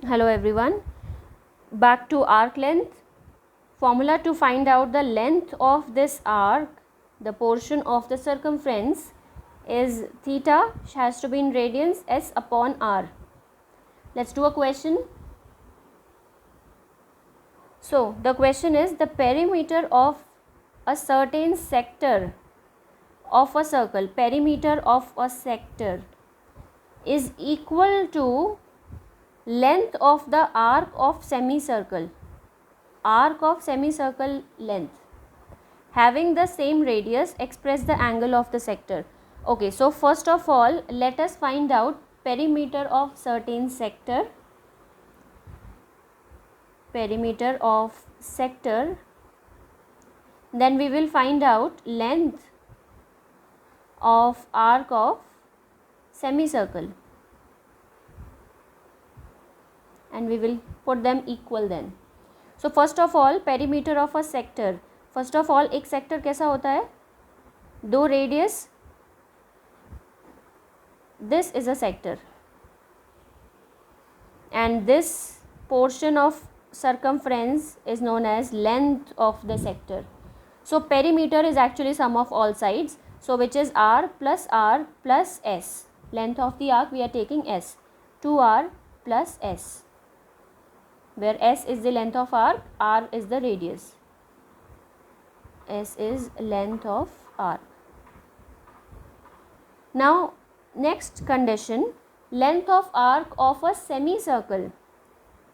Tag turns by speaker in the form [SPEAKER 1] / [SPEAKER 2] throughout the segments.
[SPEAKER 1] Hello everyone, back to arc length. Formula to find out the length of this arc, the portion of the circumference, is theta has to be in radians, s upon r. Let's do a question. So the question is, the perimeter of a certain sector of a circle, perimeter of a sector is equal to length of the arc of semicircle, length having the same radius, express the angle of the sector. Okay, so first of all let us find out perimeter of certain sector, then we will find out length of arc of semicircle and we will put them equal then. So first of all perimeter of a sector, first of all एक sector कैसा होता है, दो radius, this is a sector and this portion of circumference is known as length of the sector. So perimeter is actually sum of all sides, so which is r plus s. Length of the arc we are taking s, 2r plus s, where s is the length of arc, r is the radius. S is length of arc. Now next condition, length of arc of a semicircle.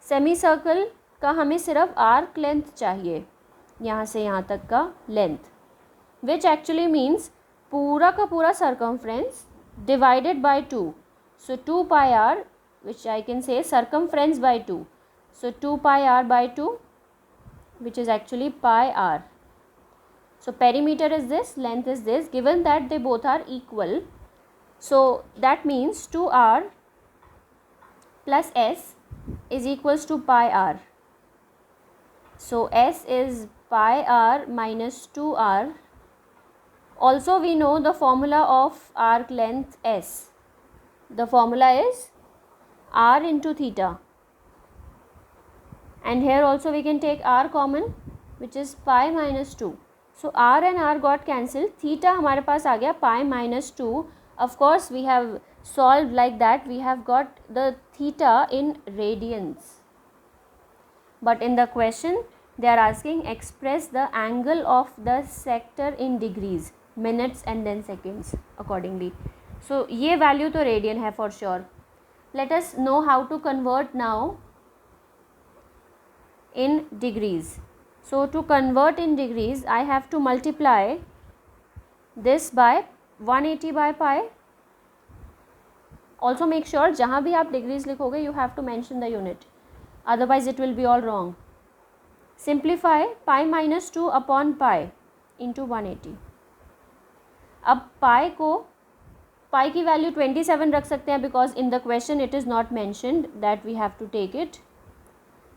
[SPEAKER 1] Semicircle का हमें सिर्फ arc length चाहिए, यहाँ से यहाँ तक का length, which actually means पूरा का पूरा circumference divided by 2. So 2 pi r, which I can say circumference by 2. So 2 pi r by 2, which is actually pi r. So perimeter is this, length is this, given that they both are equal. So that means 2r plus s is equals to pi r. So s is pi r minus 2r. Also we know the formula of arc length s. The formula is r into theta. And here also we can take r common, which is pi minus 2. So r and r got cancelled. Theta हमारे पास आ गया pi minus 2. Of course we have solved like that. We have got the theta in radians. But in the question they are asking express the angle of the sector in degrees, minutes and then seconds accordingly. So ये value तो radian है for sure. Let us know how to convert now in degrees. So to convert in degrees I have to multiply this by 180 by pi. Also make sure जहाँ भी आप degrees लिखोगे you have to mention the unit, otherwise it will be all wrong. Simplify pi minus 2 upon pi into 180. अब pi को pi की value 27 रख सकते हैं because in the question it is not mentioned that we have to take it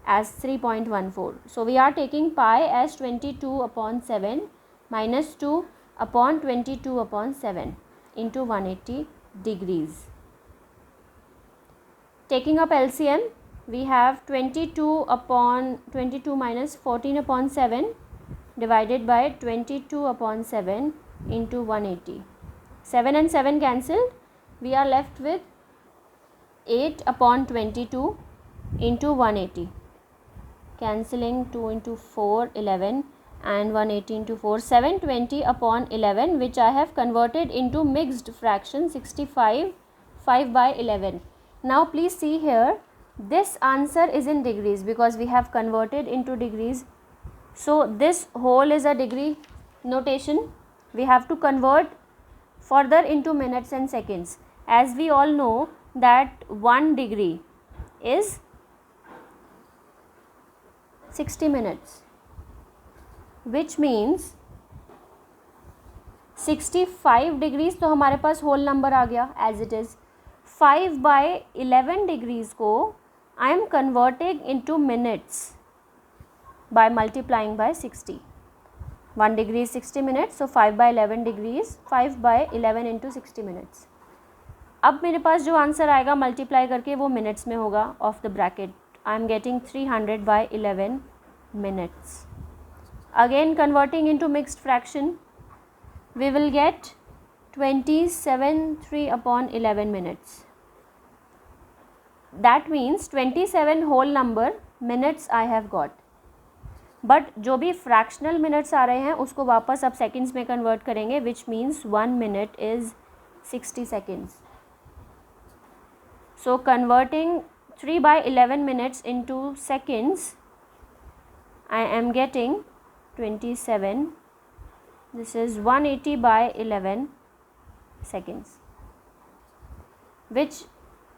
[SPEAKER 1] as 3.14. So we are taking pi as 22 upon 7 minus 2 upon 22 upon 7 into 180 degrees. Taking up LCM, we have 22 upon 22 minus 14 upon 7 divided by 22 upon 7 into 180. 7 and 7 cancelled. We are left with 8 upon 22 into 180. Cancelling 2 into 4, 11 and 180 into 4, 720 upon 11, which I have converted into mixed fraction 65, 5 by 11. Now please see here, this answer is in degrees because we have converted into degrees. So this whole is a degree notation. We have to convert further into minutes and seconds. As we all know that 1 degree is 60 minutes, which means 65 degrees तो हमारे पास whole number आ गया as it is. 5 by 11 degrees को I am converting into minutes by multiplying by 60. 1 degree is 60 minutes, so 5 by 11 degrees, 5 by 11 into 60 minutes. अब मेरे पास जो answer आएगा multiply करके वो मिनट्स में होगा of the bracket. I am getting 300 by 11 minutes. Again converting into mixed fraction, we will get 27 3 upon 11 minutes. That means 27 whole number minutes I have got. But जो भी फ्रैक्शनल मिनट्स आ रहे हैं उसको वापस अब सेकेंड्स में कन्वर्ट करेंगे, which means 1 minute is 60 seconds. So converting 3 by 11 minutes into seconds, I am getting 27. This is 180 by 11 seconds, which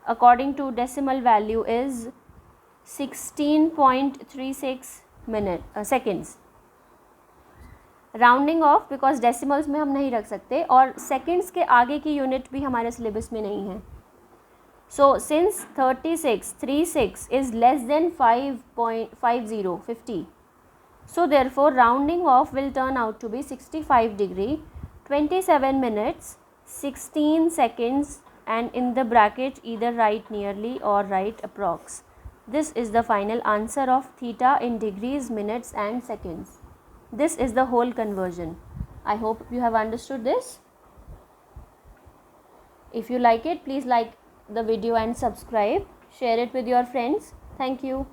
[SPEAKER 1] according to decimal value is 16.36 seconds. Rounding off because decimals में हम नहीं रख सकते और seconds के आगे की यूनिट भी हमारे सिलेबस में नहीं है. So since 36 is less than 50 so therefore rounding off will turn out to be 65 degree, 27 minutes, 16 seconds, and in the bracket either write nearly or write approx. This is the final answer of theta in degrees, minutes and seconds. This is the whole conversion. I hope you have understood this. If you like it, please like the video and subscribe. Share it with your friends. Thank you.